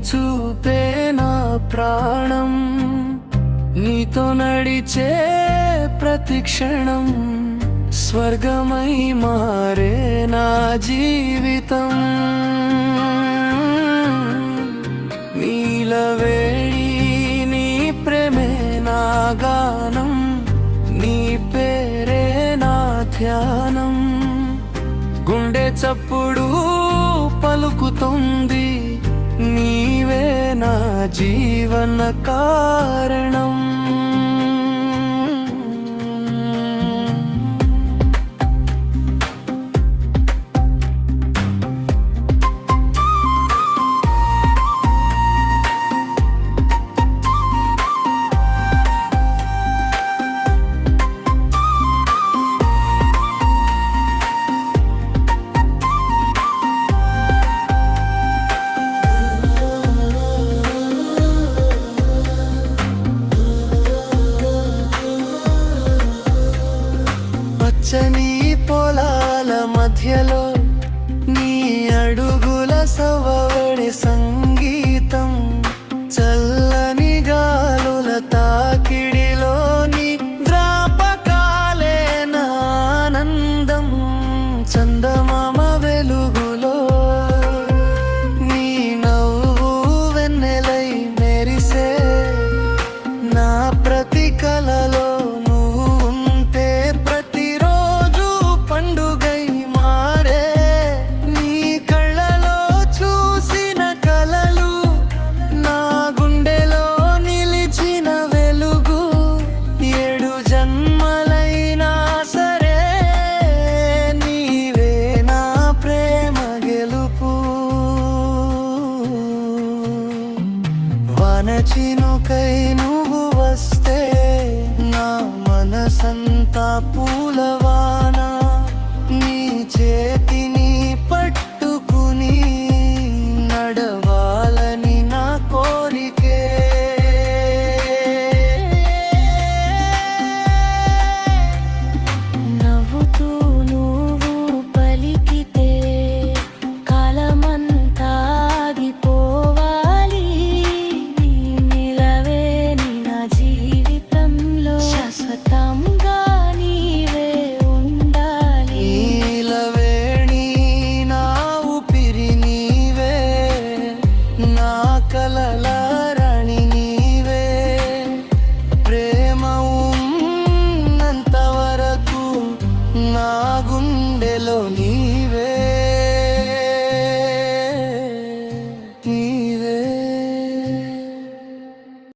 చూపే నా ప్రాణం, నీతో నడిచే ప్రతి క్షణం స్వర్గమై మారే నా జీవితం. నీలవేణి నీ ప్రేమే నా గానం, నీ పేరే నా ధ్యానం. గుండె చప్పుడు పలుకుతుంది, నీవే నా జీవన కారణం. పచ్చని పొలాల మధ్యలో నీ అడుగుల సవ్వడి సంగీతం, చల్లని గాలుల తాకిడిలోని జ్ఞాపకాలే నా ఆనందం. చందమామ వెలుగులో నీ నవ్వు వెన్నెలై మెరిసే, నా ప్రతి కలలో చినుకై నువ్వు వస్తే నా మనసంతా పూలవాన, నీ